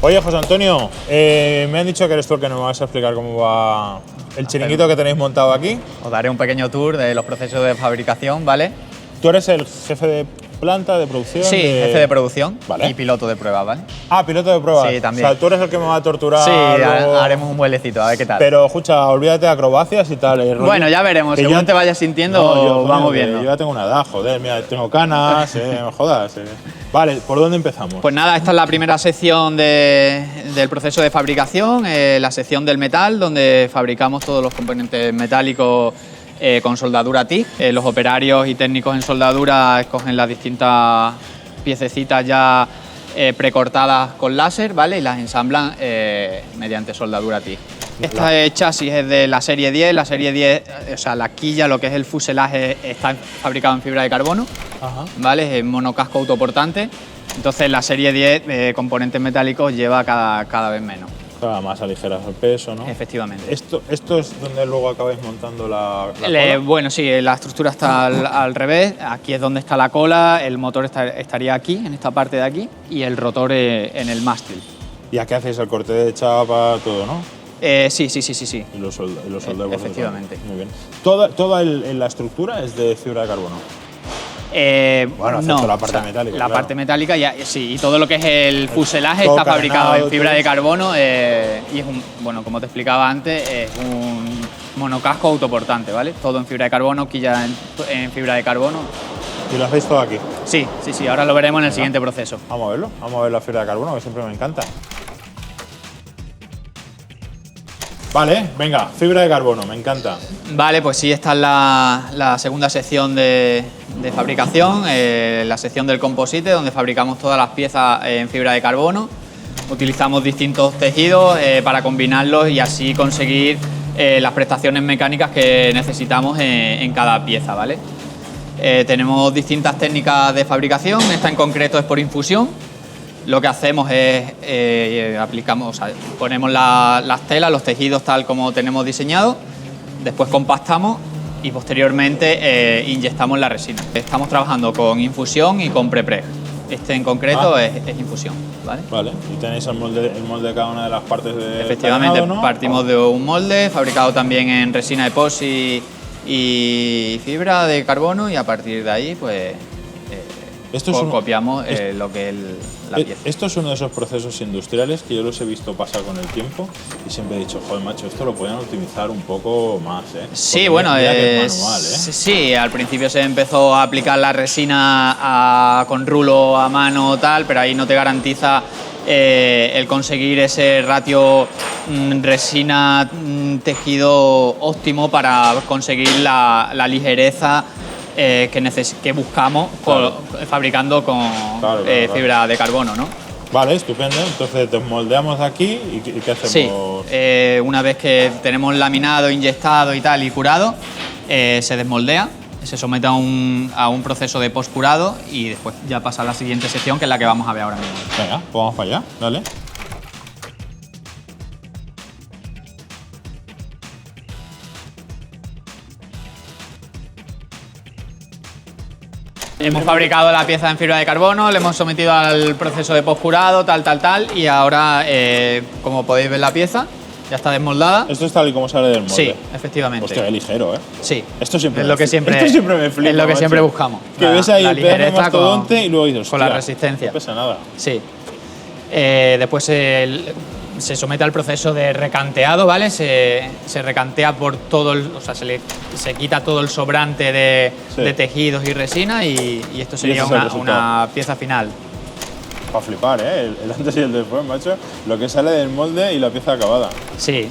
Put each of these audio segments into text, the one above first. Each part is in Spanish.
Oye, José Antonio, me han dicho que eres tú el que nos vas a explicar cómo va el chiringuito que tenéis montado aquí. Os daré un pequeño tour de los procesos de fabricación, ¿vale? ¿Tú eres el jefe de planta, de producción? Sí, jefe de producción, vale, y piloto de pruebas, ¿vale? Ah, piloto de pruebas. Sí, también. O sea, tú eres el que me va a torturar. Sí, luego... haremos un vuelecito, a ver qué tal. Pero, escucha, olvídate de acrobacias y tal. Bueno, ya veremos, según ya... te vayas sintiendo, no, vamos viendo. Yo ya tengo una edad, joder, mira, tengo canas, no me jodas. Vale, ¿por dónde empezamos? Pues nada, esta es la primera sección del proceso de fabricación, la sección del metal, donde fabricamos todos los componentes metálicos con soldadura TIG. Los operarios y técnicos en soldadura escogen las distintas piececitas ya precortadas con láser, ¿vale? Y las ensamblan mediante soldadura TIG. Este chasis es de la serie 10, la serie 10, o sea, la quilla, lo que es el fuselaje, está fabricado en fibra de carbono, ¿vale? Es monocasco autoportante, entonces la serie 10 componentes metálicos lleva cada vez menos. Cada más aligeras el peso, ¿no? Efectivamente. ¿Esto es donde luego acabáis montando la cola? Bueno, sí, la estructura está al revés, aquí es donde está la cola, el motor estaría aquí, en esta parte de aquí, y el rotor en el mástil. ¿Y aquí hacéis el corte de chapa, todo, no? Sí. Y los soldados. Efectivamente. Muy bien. ¿Toda la estructura es de fibra de carbono? Bueno, excepto la parte metálica. La parte metálica, sí, y todo lo que es el fuselaje todo está fabricado en fibra todo de carbono y es bueno, como te explicaba antes, es un monocasco autoportante, ¿vale? Todo en fibra de carbono, quilla en fibra de carbono. ¿Y lo hacéis todo aquí? Sí, ahora lo veremos en el siguiente proceso. Vamos a verlo, vamos a ver la fibra de carbono, que siempre me encanta. Vale, venga, fibra de carbono, me encanta. Vale, pues sí, esta es la segunda sección de fabricación, la sección del composite, donde fabricamos todas las piezas en fibra de carbono. Utilizamos distintos tejidos para combinarlos y así conseguir las prestaciones mecánicas que necesitamos en cada pieza, ¿vale? Tenemos distintas técnicas de fabricación, esta en concreto es por infusión. Lo que hacemos es ponemos las telas, los tejidos tal como tenemos diseñado, después compactamos y posteriormente inyectamos la resina. Estamos trabajando con infusión y con prepreg. Este en concreto es infusión, ¿vale? Vale, y tenéis el molde de cada una de las partes de Efectivamente, tallado, ¿no? Partimos de un molde fabricado también en resina epoxi y fibra de carbono y a partir de ahí pues copiamos lo que es la pieza. Esto es uno de esos procesos industriales que yo los he visto pasar con el tiempo y siempre he dicho, joder, macho, esto lo podían optimizar un poco más, ¿eh? Sí, bueno, es manual, ¿eh? Sí, al principio se empezó a aplicar la resina con rulo a mano tal, pero ahí no te garantiza el conseguir ese ratio resina-tejido óptimo para conseguir la ligereza que buscamos fabricando con fibra de carbono, ¿no? Vale, estupendo. Entonces desmoldeamos aquí y ¿qué hacemos? Sí, una vez que tenemos laminado, inyectado y tal y curado, se desmoldea, se somete a un proceso de postcurado y después ya pasa a la siguiente sección, que es la que vamos a ver ahora mismo. Venga, pues vamos para allá, dale. Hemos fabricado la pieza en fibra de carbono, le hemos sometido al proceso de postcurado, tal, y ahora, como podéis ver la pieza, ya está desmoldada. Esto es tal y como sale del molde. Sí, efectivamente. Hostia, qué ligero, ¿eh? Sí. Esto siempre es lo que siempre me flipa. Es lo que siempre buscamos. Que ves ahí el pedazo ligereza mastodonte y luego dices, con la resistencia. No pesa nada. Sí. Después se somete al proceso de recanteado, ¿vale? Se recantea por todo se quita todo el sobrante de tejidos y resina y esto sería una pieza final. Para flipar, ¿eh? El antes y el después, macho. Lo que sale del molde y la pieza acabada. Sí.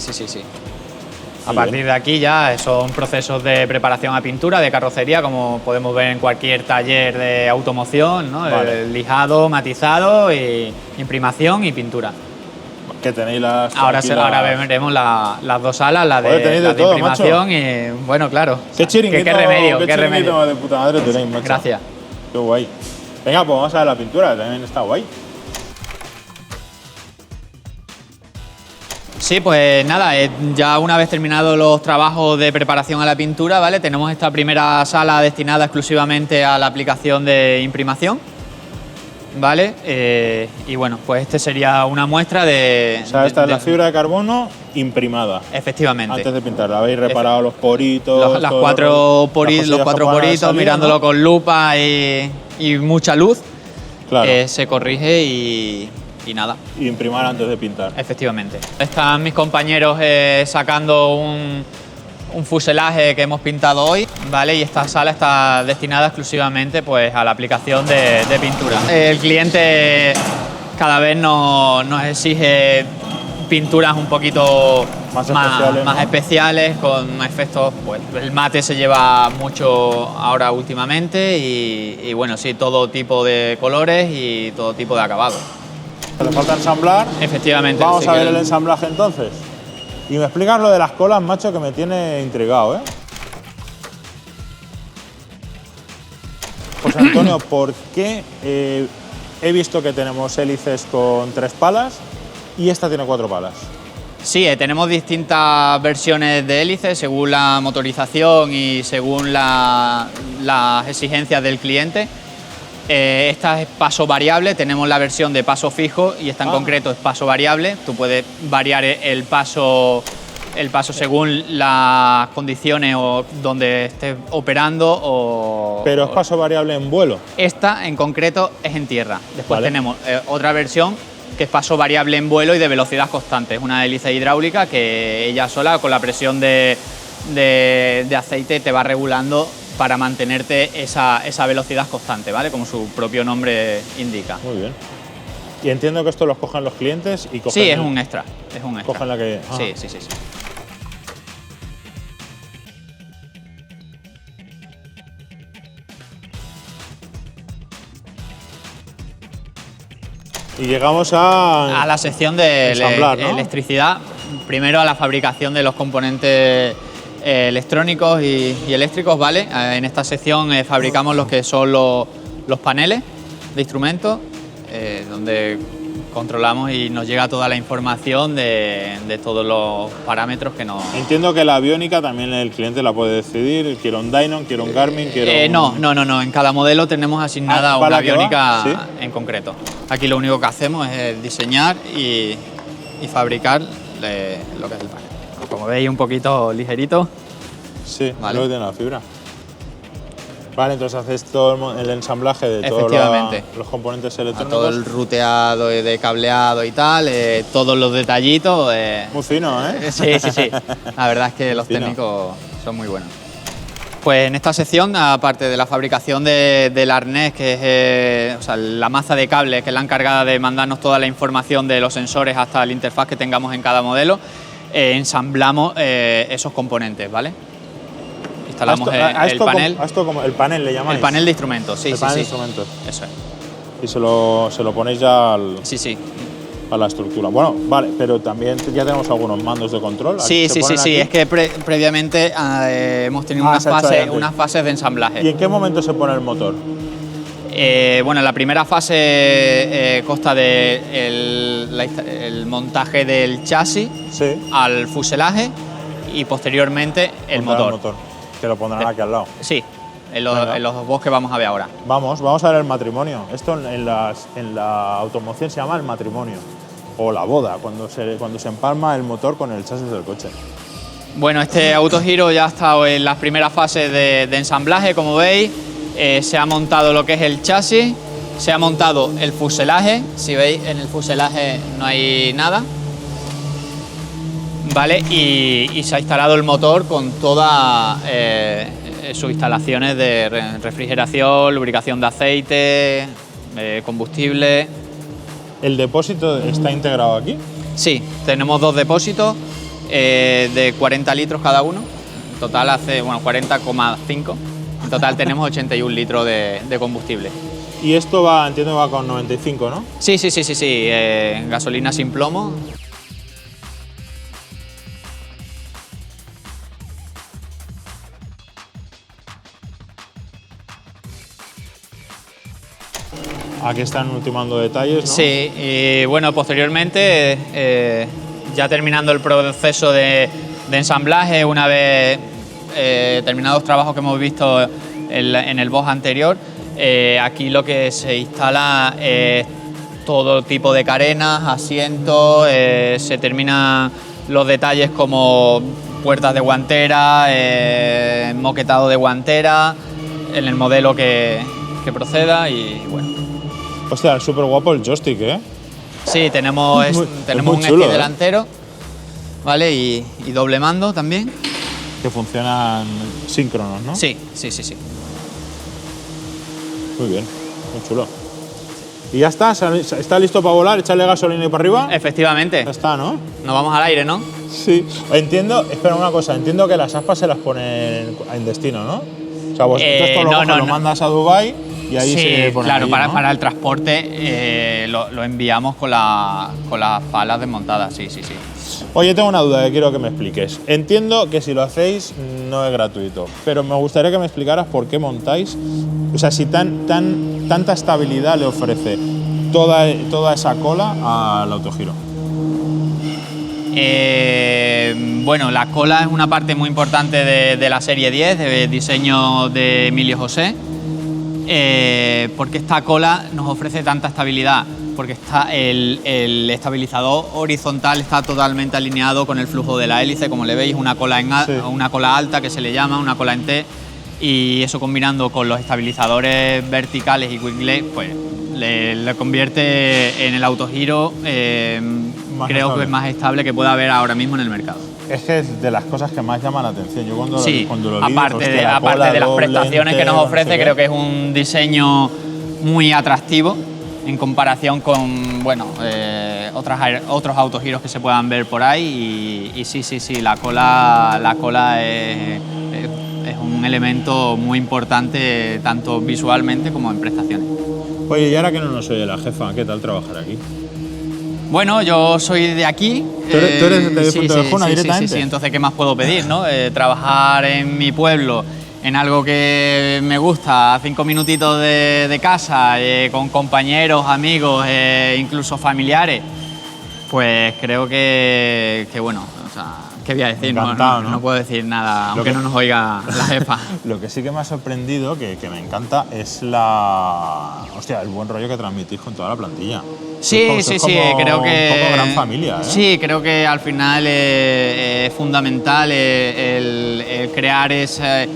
A partir de aquí ya son procesos de preparación a pintura, de carrocería, como podemos ver en cualquier taller de automoción, ¿no? Vale. El lijado, matizado, imprimación y pintura. Que tenéis las... Ahora veremos las dos salas, la de todo, imprimación, macho. y bueno, claro. Qué chiringuito, qué remedio. Más de puta madre tenéis, macho. Gracias. Qué guay. Venga, pues vamos a ver la pintura, también está guay. Sí, pues nada, ya una vez terminados los trabajos de preparación a la pintura, ¿vale? Tenemos esta primera sala destinada exclusivamente a la aplicación de imprimación. ¿vale? Y bueno, pues este sería una muestra de... O sea, esta es la fibra de carbono imprimada. Efectivamente. Antes de pintarla, habéis reparado los poritos. Los todo cuatro las los cuatro cosillas que puedan poritos, salir, mirándolo ¿no? con lupa y mucha luz, Claro. se corrige y nada, Y imprimar antes de pintar. efectivamente. Están mis compañeros sacando un fuselaje que hemos pintado hoy, ¿vale? Y esta sala está destinada exclusivamente pues, a la aplicación de pintura. El cliente cada vez nos exige pinturas un poquito Más especiales, ¿no? especiales, con efectos, pues el mate se lleva mucho ahora últimamente y bueno, sí, todo tipo de colores y todo tipo de acabados. Le falta ensamblar. Efectivamente. Vamos sí a que ver el ensamblaje entonces. Y me explicas lo de las colas, macho, que me tiene intrigado, ¿eh? José Antonio, ¿por qué he visto que tenemos hélices con 3 palas y esta tiene 4 palas? Sí, tenemos distintas versiones de hélices según la motorización y según las exigencias del cliente. Esta es paso variable, tenemos la versión de paso fijo y esta en concreto es paso variable. Tú puedes variar el paso según las condiciones o donde estés operando. Pero es paso variable en vuelo. Esta en concreto es en tierra. Después Vale. tenemos otra versión que es paso variable en vuelo y de velocidad constante. Es una hélice hidráulica que ella sola, con la presión de aceite, te va regulando para mantenerte esa velocidad constante, ¿vale? Como su propio nombre indica. Muy bien. Y entiendo que esto los cogen los clientes y cogen... Sí, es un extra. Es un extra. Cogen la que... Ah. Sí, sí, sí, sí. Y llegamos a la sección de ensamblar, ¿no? electricidad. Primero a la fabricación de los componentes electrónicos y eléctricos, ¿vale? En esta sección fabricamos los que son los paneles de instrumentos, donde controlamos y nos llega toda la información de todos los parámetros que nos... Entiendo que la aviónica también el cliente la puede decidir. Quiero un Dynon, quiero un Garmin, quiero un... No. En cada modelo tenemos asignada una ¿para qué va? aviónica ¿Sí? en concreto. Aquí lo único que hacemos es diseñar y fabricar lo que es el panel. Como veis, un poquito ligerito. Sí, Vale. lo que tiene la fibra. Vale, entonces haces todo el ensamblaje de todos Efectivamente. los componentes A electrónicos. todo el ruteado de cableado y tal, todos los detallitos. Muy fino, ¿eh? Sí. La verdad es que los Fino. técnicos son muy buenos. Pues en esta sección, aparte de la fabricación del arnés, que es o sea, la maza de cables, que es la encargada de mandarnos toda la información de los sensores hasta la interfaz que tengamos en cada modelo, ensamblamos esos componentes, ¿vale? Instalamos el panel. A esto como el panel le llamáis. El panel de instrumentos, sí, El sí, panel de sí. instrumentos. Eso es. Y se lo ponéis ya Sí. a la estructura. Bueno, vale, pero también ya tenemos algunos mandos de control. Sí. ¿Se ponen aquí? Es que previamente hemos tenido se ha hecho ahí antes. unas fases de ensamblaje. ¿Y en qué momento se pone el motor? Bueno, la primera fase consta de el montaje del chasis Sí. al fuselaje y posteriormente el Montar motor. Que lo pondrán aquí al lado. Sí, en Venga. los dos que vamos a ver ahora. Vamos a ver el matrimonio. Esto en la automoción se llama el matrimonio. O la boda, cuando se empalma el motor con el chasis del coche. Bueno, este autogiro ya ha estado en las primeras fases de ensamblaje, como veis. Se ha montado lo que es el chasis, se ha montado el fuselaje. Si veis, en el fuselaje no hay nada. ¿Vale? Y se ha instalado el motor con todas sus instalaciones de refrigeración, lubricación de aceite, combustible. ¿El depósito está integrado aquí? Sí, tenemos dos depósitos de 40 litros cada uno. En total hace 40,5. En total tenemos 81 litros de combustible. Y esto entiendo que va con 95, ¿no? Sí. Gasolina sin plomo. Aquí están ultimando detalles, ¿no? Sí, y bueno, posteriormente, ya terminando el proceso de ensamblaje, una vez terminados los trabajos que hemos visto en el box anterior, Aquí lo que se instala es todo tipo de carenas, asientos, se terminan los detalles como puertas de guantera, moquetado de guantera, en el modelo que proceda y bueno. Hostia, es súper guapo el joystick, ¿eh? Sí, tenemos muy un chulo, esquí delantero, ¿vale? Y doble mando también. Que funcionan síncronos, ¿no? Sí. Muy bien, muy chulo. ¿Y ya está? ¿Está listo para volar? ¿Echarle gasolina y para arriba? Efectivamente. Ya está, ¿no? Nos vamos al aire, ¿no? Sí. Entiendo, espera una cosa, entiendo que las aspas se las ponen en destino, ¿no? O sea, vos esto lo mandas a Dubái y ahí se pone. Claro, allí, ¿no? para el transporte lo enviamos con las palas desmontadas, sí. Oye, tengo una duda que quiero que me expliques. Entiendo que si lo hacéis no es gratuito, pero me gustaría que me explicaras por qué montáis, o sea, si tanta estabilidad le ofrece toda esa cola al autogiro. Bueno, la cola es una parte muy importante de la serie 10, de diseño de Emilio José, porque esta cola nos ofrece tanta estabilidad, porque el estabilizador horizontal está totalmente alineado con el flujo de la hélice, como le veis, una cola alta que se le llama, una cola en T, y eso combinando con los estabilizadores verticales y winglet, pues le convierte en el autogiro creo que es más estable que pueda haber ahora mismo en el mercado. Es que es de las cosas que más llaman la atención. Yo cuando lo vi, aparte de las prestaciones que nos ofrece, creo que es un diseño muy atractivo en comparación con otros autogiros que se puedan ver por ahí y sí, la cola es un elemento muy importante tanto visualmente como en prestaciones. Oye, y ahora que no nos oye la jefa, ¿qué tal trabajar aquí? Bueno, yo soy de aquí. ¿Tú eres de Fuente de Ojona directamente? Sí, entonces ¿qué más puedo pedir, no? Trabajar en mi pueblo, en algo que me gusta, a 5 minutitos de casa, con compañeros, amigos, incluso familiares, pues creo que bueno, o sea, ¿qué voy a decir? Encantado, no puedo decir nada, aunque no nos oiga la jefa. Lo que sí que me ha sorprendido, que me encanta, es el buen rollo que transmitís con toda la plantilla. Sí, creo que... Un poco gran familia, ¿eh? Sí, creo que al final es fundamental el crear ese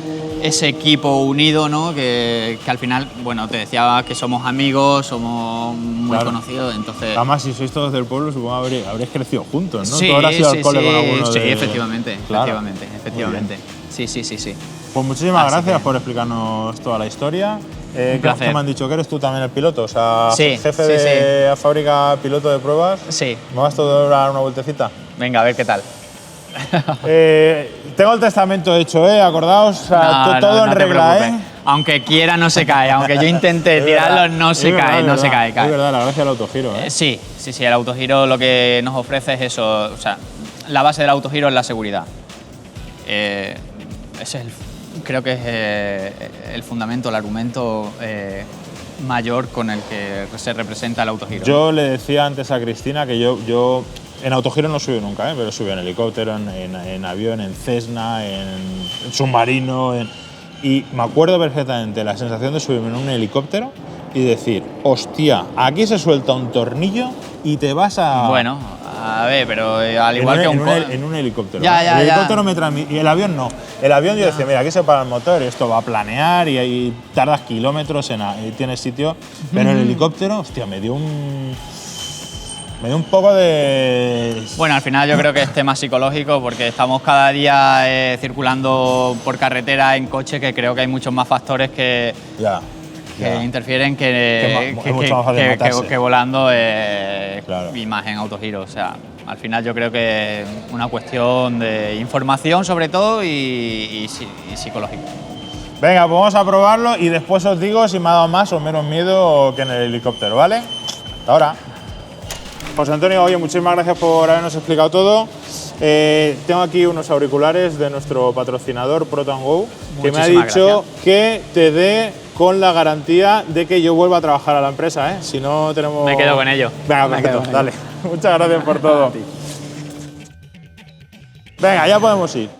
equipo unido, ¿no? Que al final, bueno, te decía que somos amigos, somos muy conocidos, entonces... Además, si sois todos del pueblo, supongo habréis crecido juntos, ¿no? Sí, ¿Tú habrás ido al cole con alguno sí, de...? efectivamente. Sí. Pues muchísimas gracias por explicarnos toda la historia. Un placer. Me han dicho que eres tú también el piloto, o sea, sí, jefe de la fábrica, piloto de pruebas. Sí. ¿Me vas todo a dar una vueltecita? Venga, a ver qué tal. Tengo el testamento hecho, acordaos, o sea, todo en regla, Aunque quiera no se cae, aunque yo intente tirarlo no se cae. Es verdad, la gracia del autogiro, Sí, el autogiro lo que nos ofrece es eso, o sea, la base del autogiro es la seguridad. Creo que es el fundamento, el argumento mayor con el que se representa el autogiro. Yo le decía antes a Cristina que yo en autogiro no subí nunca, pero subí en helicóptero, en avión, en Cessna, en submarino. Y me acuerdo perfectamente la sensación de subirme en un helicóptero y decir, hostia, aquí se suelta un tornillo y te vas a... Bueno, a ver, pero al igual que en un helicóptero. El helicóptero me transmite... Y el avión no. El avión yo decía, mira, aquí se para el motor, esto va a planear y ahí tardas kilómetros y tienes sitio. Pero el helicóptero, hostia, me dio un poco de... Bueno, al final yo creo que es tema psicológico porque estamos cada día circulando por carretera en coche, que creo que hay muchos más factores que interfieren que volando y más en autogiro. O sea, al final yo creo que es una cuestión de información sobre todo y psicológica. Venga, pues vamos a probarlo y después os digo si me ha dado más o menos miedo que en el helicóptero, ¿vale? Hasta ahora. José Antonio, oye, muchísimas gracias por habernos explicado todo. Tengo aquí unos auriculares de nuestro patrocinador Proton Go, que me ha dicho que te dé con la garantía de que yo vuelva a trabajar a la empresa, ¿eh? Si no tenemos... Me quedo con ello. Venga, perfecto, dale. Muchas gracias por todo. Venga, ya podemos ir.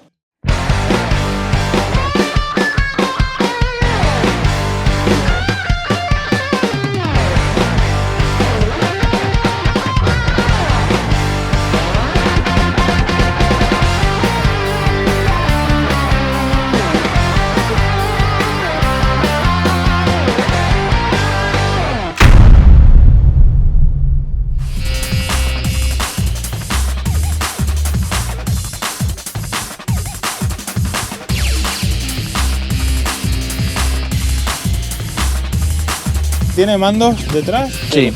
¿Tiene mandos detrás? Sí.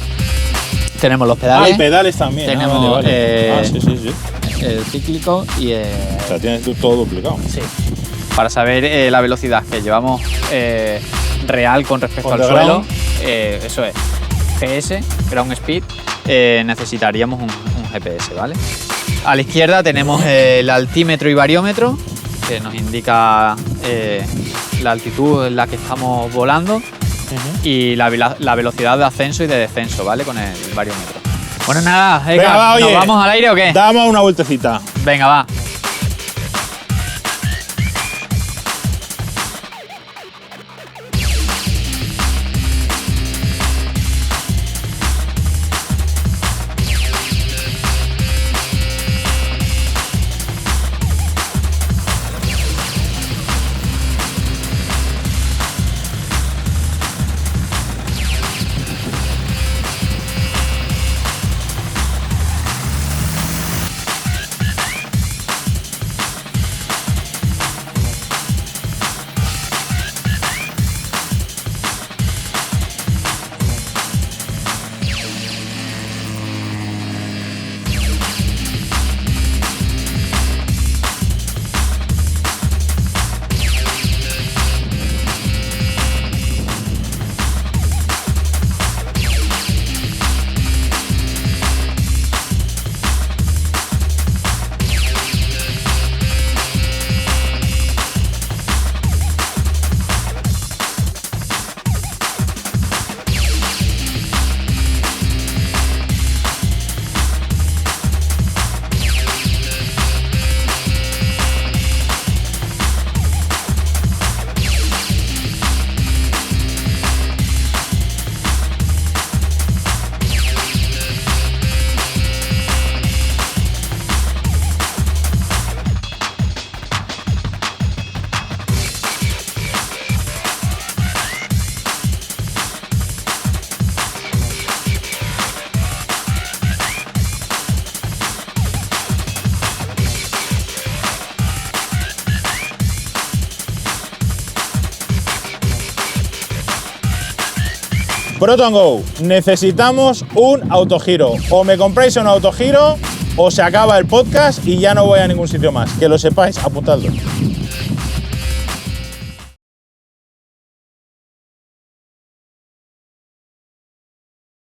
Tenemos los Ah, pedales. y pedales también. Tenemos vale. Sí. el cíclico y O sea, tienes tú todo duplicado. sí. Para saber la velocidad que llevamos real con respecto On al the suelo, ground. eso es. GPS, ground speed, necesitaríamos un GPS, ¿vale? A la izquierda tenemos el altímetro y variómetro, que nos indica la altitud en la que estamos volando y la velocidad de ascenso y de descenso, ¿vale? Con el variómetro. Bueno, nada, Venga, va, oye, ¿nos vamos al aire o qué? Damos una vueltecita. Venga, va. Proton Go, necesitamos un autogiro. O me compráis un autogiro o se acaba el podcast y ya no voy a ningún sitio más. Que lo sepáis, apuntadlo.